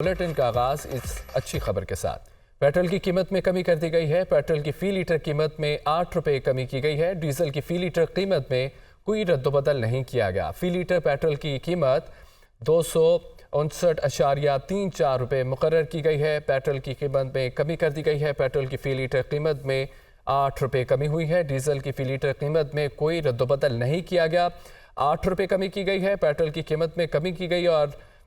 Bulletin का आगाज इस अच्छी खबर के साथ। पेट्रोल की कीमत में कमी कर दी गई है। पेट्रोल की फी लीटर कीमत में 8 रुपये कमी की गई है। डीजल की फी लीटर कीमत में कोई रद्दबदल नहीं किया गया। फी लीटर पेट्रोल की कीमत 259.34 रुपये मुकर्रर की गई है। पेट्रोल की कीमत में कमी कर दी गई है। पेट्रोल की फी लीटर कीमत में 8 रुपये कमी हुई है। डीजल की फी लीटर कीमत में कोई रद्दबदल नहीं किया गया। 8 रुपये कमी की गई है। पेट्रोल की कीमत में कमी की गई और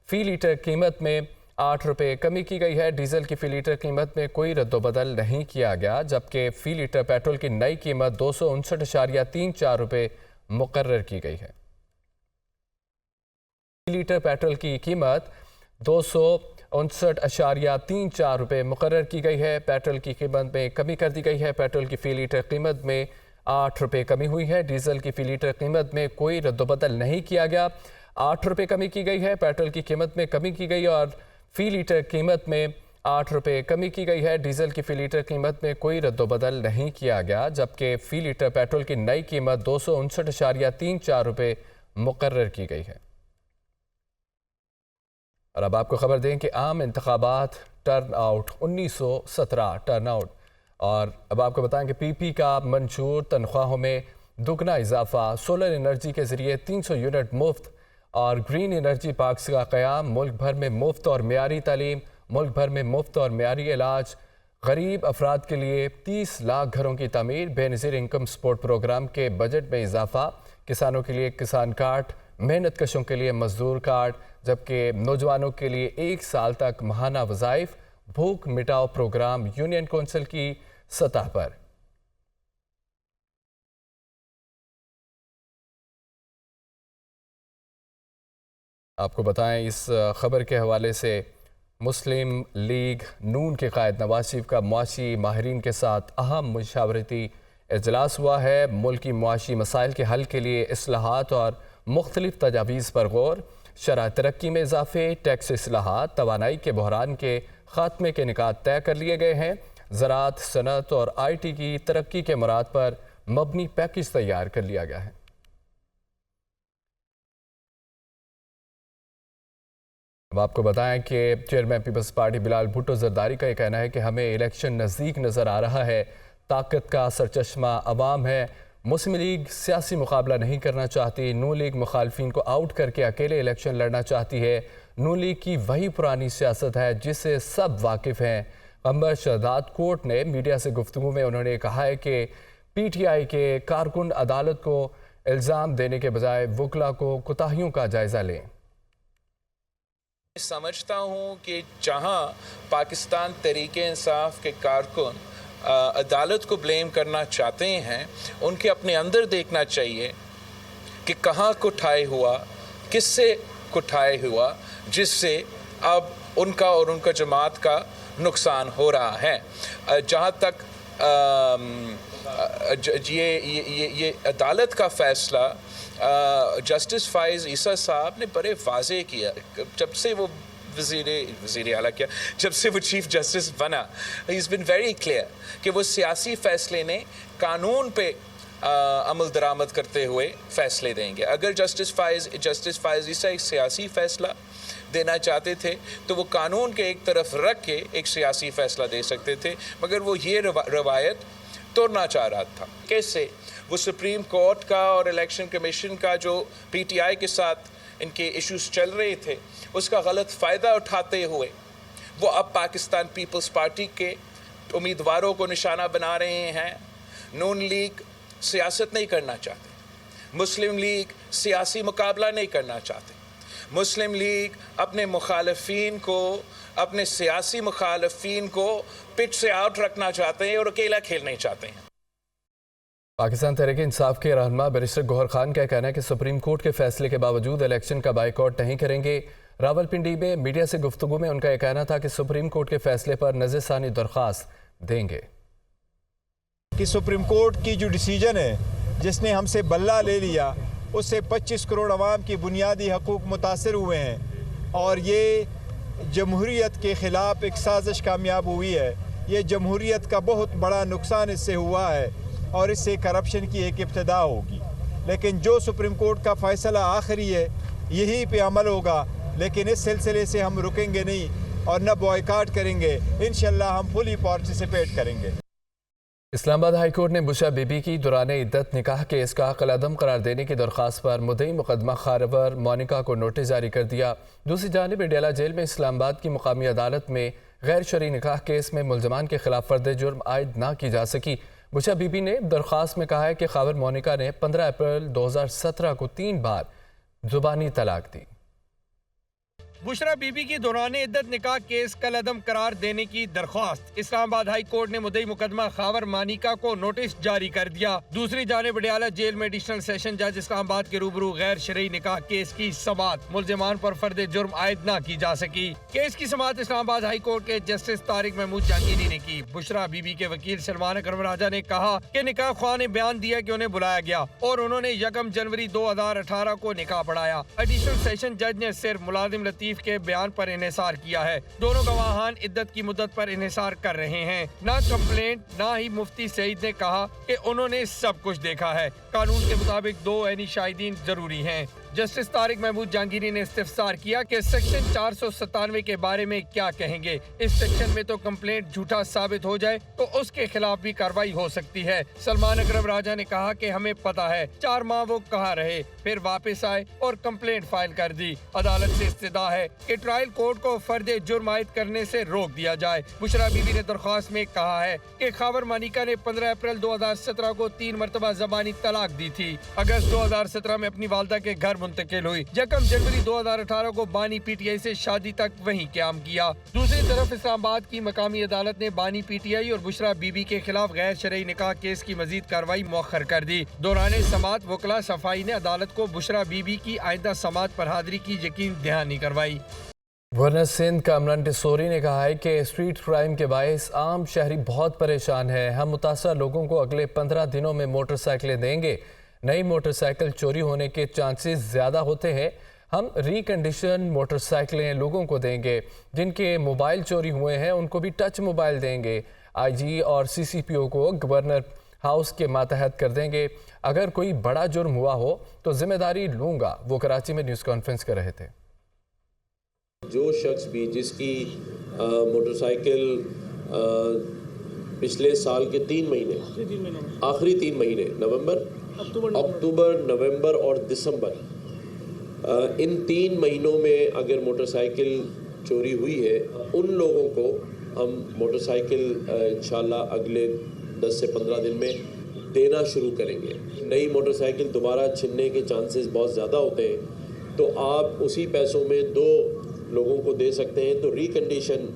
फी लीटर कीमत में 8 रुपये कमी की गई है। डीजल की फी लीटर कीमत में कोई रद्दबदल नहीं किया गया, जबकि फी लीटर पेट्रोल की नई कीमत 259.34 रुपये मुकर्रर की गई है। फी लीटर पेट्रोल की कीमत 259.34 रुपये मुकर्रर की गई है। पेट्रोल की कीमत में कमी कर दी गई है। पेट्रोल की फी लीटर कीमत में 8 रुपये कमी हुई है। डीजल की फी लीटर कीमत में कोई रद्दबदल नहीं किया गया। 8 रुपये कमी की गई है। पेट्रोल की कीमत में कमी की गई और फी लीटर कीमत में 8 रुपये कमी की गई है। डीजल की फी लीटर कीमत में कोई रद्दबदल नहीं किया गया, जबकि फी लीटर पेट्रोल की नई कीमत 259.34 रुपये मुकर्रर की गई है। और अब आपको खबर दें कि आम इंतखाबात टर्न आउट 1917 टर्न आउट। और अब आपको बताएं कि पीपी का मंशूर तनख्वाहों में दुगना इजाफा, सोलर एनर्जी के जरिए 300 यूनिट मुफ्त और ग्रीन एनर्जी पार्क्स का क़याम, मुल्क भर में मुफ्त और मेयारी तालीम, मुल्क भर में मुफ्त और मेयारी इलाज, गरीब अफराद के लिए 30 लाख घरों की तामीर, बेनज़ीर इनकम सपोर्ट प्रोग्राम के बजट में इजाफा, किसानों के लिए किसान कार्ड, मेहनत कशों के लिए मजदूर कार्ड, जबकि नौजवानों के लिए 1 साल तक माहाना वज़ाइफ, भूख मिटाओ प्रोग्राम यूनियन कौंसिल की सतह पर। आपको बताएं इस खबर के हवाले से मुस्लिम लीग नून के कायद नवाज शरीफ का मुआशी माहिरीन के साथ अहम मुशावरती इजलास हुआ है। मुल्की मुआशी मसाइल के हल के लिए इस्लाहात और मुख्तलिफ तजावीज़ पर गौर, शरह तरक्की में इजाफे, टैक्स इस्लाहात, तवानाई के बहरान के खात्मे के निकात तय कर लिए गए हैं। ज़राअत, सनत और IT की तरक्की के मुराद पर मबनी पैकेज तैयार कर लिया गया है। अब आपको बताएं कि चेयरमैन पीपल्स पार्टी बिलाल भुट्टो जरदारी का यह कहना है कि हमें इलेक्शन नज़दीक नज़र आ रहा है, ताकत का सरचश्मा अवाम है। मुस्लिम लीग सियासी मुकाबला नहीं करना चाहती। नून लीग मुखालफिन को आउट करके अकेले इलेक्शन लड़ना चाहती है। नून लीग की वही पुरानी सियासत है जिससे सब वाकिफ़ हैं। अंबर शहजाद कोर्ट ने मीडिया से गुफ्तगू में उन्होंने कहा है कि PTI के कारकुन अदालत को इल्ज़ाम देने के बजाय वकला को कोताहियों का जायज़ा लें। समझता हूँ कि जहाँ पाकिस्तान तहरीके इंसाफ के कारकुन अदालत को ब्लेम करना चाहते हैं, उनके अपने अंदर देखना चाहिए कि कहाँ कुठाई हुआ, किससे कुठाई हुआ, जिससे अब उनका और उनका जमात का नुकसान हो रहा है। जहाँ तक ये अदालत का फ़ैसला जस्टिस फ़ाइज़ ईसा साहब ने बड़े वाज़े किया जब से वो वज़ीर आला किया, जब से वो चीफ़ जस्टिस बना। He is been very clear कि वो सियासी फ़ैसले ने कानून पे अमल दरामद करते हुए फ़ैसले देंगे। अगर जस्टिस फ़ाइज़ ईसा एक सियासी फ़ैसला देना चाहते थे तो वो कानून के एक तरफ रख के एक सियासी फ़ैसला दे सकते थे, मगर वो ये रवायत तोड़ना चाह रहा था। कैसे वो सुप्रीम कोर्ट का और इलेक्शन कमीशन का जो PTI के साथ इनके इश्यूज चल रहे थे, उसका गलत फ़ायदा उठाते हुए वो अब पाकिस्तान पीपल्स पार्टी के उम्मीदवारों को निशाना बना रहे हैं। नून लीग सियासत नहीं करना चाहते, मुस्लिम लीग सियासी मुकाबला नहीं करना चाहते, मुस्लिम लीग अपने मुखालफीन को, अपने सियासी मुखालफीन को पिच से आउट रखना चाहते हैं और अकेला खेलना चाहते हैं। पाकिस्तान तहरीक इंसाफ के रहनुमा बैरिस्टर गौहर खान का कहना है कि सुप्रीम कोर्ट के फैसले के बावजूद इलेक्शन का बाइकआउट नहीं करेंगे। रावलपिंडी में मीडिया से गुफ्तगू में उनका यह कहना था कि सुप्रीम कोर्ट के फैसले पर नज़रसानी दरख्वास्त देंगे। कि सुप्रीम कोर्ट की जो डिसीजन है, जिसने हमसे बल्ला ले लिया, उससे 25 करोड़ अवाम की बुनियादी हकूक़ मुतासर हुए हैं और ये जमहूरियत के ख़िलाफ़ एक साजिश कामयाब हुई है। ये जमहूरियत का बहुत बड़ा नुकसान इससे हुआ है और इससे करप्शन की एक इब्तिदा होगी। लेकिन जो सुप्रीम कोर्ट का फ़ैसला आखिरी है, यही पे अमल होगा। लेकिन इस सिलसिले से हम रुकेंगे नहीं और न बॉयकॉट करेंगे। इंशाल्लाह हम फुली पार्टिसिपेट करेंगे। इस्लामाबाद हाई कोर्ट ने बुशरा बीबी की दौरान इद्दत निकाह केस का कलअदम करार देने की दरख्वास्त पर मुद्दई मुकदमा खारवर मोनिका को नोटिस जारी कर दिया। दूसरी जानिब अडियाला जेल में इस्लामाबाद की मुकामी अदालत में गैर शरई निकाह केस में मुलजमान के खिलाफ फर्द जुर्म आयद ना की जा सकी। बुशरा बीबी ने दरख्वास्त में कहा है कि खावर मोनिका ने 15 अप्रैल 2017 को 3 बार जुबानी तलाक दी। बुशरा बीबी की दौरान इद्दत निकाह केस कलअदम करार देने की दरख्वास्त। इस्लामाबाद हाई कोर्ट ने मुद्दई मुकदमा खावर मानिका को नोटिस जारी कर दिया। दूसरी जानिब अडियाला जेल में एडिशनल सेशन जज इस्लामाबाद के रूबरू गैर शरई निकाह केस की समाअत मुलजमान पर फर्द जुर्म आयद न की जा सकी। केस की समाअत इस्लामाबाद हाई कोर्ट के जस्टिस तारिक महमूद जहांगीरी ने की। बुशरा बीबी के वकील सलमान अकरम राजा ने कहा कि निकाह ख्वाह ने बयान दिया कि उन्हें बुलाया गया और उन्होंने 1 जनवरी 2018 को निकाह पढ़ाया। एडिशनल सेशन जज ने सिर्फ मुलाजिम लतीफ के बयान पर इन्हिसार किया है। दोनों गवाहान इद्दत की मुद्दत पर इन्हिसार कर रहे हैं। ना कंप्लेंट ना ही मुफ्ती सईद ने कहा कि उन्होंने सब कुछ देखा है। कानून के मुताबिक 2 ऐनी शाहिदीन जरूरी हैं। जस्टिस तारिक महमूद जहांगीरी ने इस्तिफसार किया कि सेक्शन 497 के बारे में क्या कहेंगे। इस सेक्शन में तो कंप्लेंट झूठा साबित हो जाए तो उसके खिलाफ भी कार्रवाई हो सकती है। सलमान अकरम राजा ने कहा कि हमें पता है 4 माह वो कहाँ रहे, फिर वापस आए और कंप्लेंट फाइल कर दी। अदालत से इस्तदा है कि ट्रायल कोर्ट को फर्द जुर्म आयद करने से रोक दिया जाए। बुशरा बीबी ने दरख्वास्त में कहा है कि खावर मानिका ने 15 अप्रैल 2017 को 3 मरतबा ज़बानी तलाक दी थी। अगस्त 2017 में अपनी वालदा के घर मुंतकिल हुई। 1 जनवरी 2018 को बानी पीटीआई से शादी तक वहीं क्याम किया। दूसरी तरफ इस्लामाबाद की मकामी अदालत ने बानी पीटीआई और बुशरा बीबी के खिलाफ गैर शरई निकाह केस की मजीद कार्रवाई मौखर कर दी। दौरान समाअत वकला सफाई ने अदालत को बुशरा बीबी की आइंदा समाअत पर हाजिरी की यकीन दहानी करवाई। गवर्नर सिंध कामरान टिसोरी ने कहा है कि स्ट्रीट क्राइम के बायस आम शहरी बहुत परेशान है। हम मुतासर लोगों को अगले 15 दिनों में मोटरसाइकिलें देंगे। नई मोटरसाइकिल चोरी होने के चांसेस ज़्यादा होते हैं। हम रिकंडीशन मोटरसाइकिलें लोगों को देंगे। जिनके मोबाइल चोरी हुए हैं उनको भी टच मोबाइल देंगे। आईजी और सीसीपीओ को गवर्नर हाउस के मातहत कर देंगे। अगर कोई बड़ा जुर्म हुआ हो तो जिम्मेदारी लूँगा। वो कराची में न्यूज़ कॉन्फ्रेंस कर रहे थे। जो शख्स भी जिसकी मोटरसाइकिल पिछले साल के 3 महीने आखिरी 3 महीने अक्टूबर, नवंबर और दिसंबर, इन 3 महीनों में अगर मोटरसाइकिल चोरी हुई है, उन लोगों को हम मोटरसाइकिल इंशाल्लाह अगले 10 से 15 दिन में देना शुरू करेंगे। नई मोटरसाइकिल दोबारा छिनने के चांसेस बहुत ज़्यादा होते हैं, तो आप उसी पैसों में 2 लोगों को दे सकते हैं। तो रिकंडीशन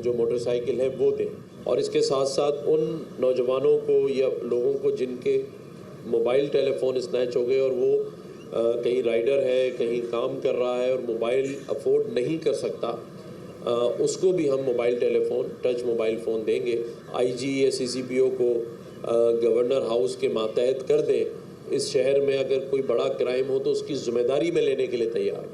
जो मोटरसाइकिल है वो दें। और इसके साथ साथ उन नौजवानों को या लोगों को जिनके मोबाइल टेलीफोन स्नैच हो गए और वो कहीं राइडर है, कहीं काम कर रहा है और मोबाइल अफोर्ड नहीं कर सकता, उसको भी हम mobile telephone, touch mobile phone देंगे। आईजी या सीसीपीओ को गवर्नर हाउस के मातहत कर दें। इस शहर में अगर कोई बड़ा क्राइम हो तो उसकी जिम्मेदारी में लेने के लिए तैयार।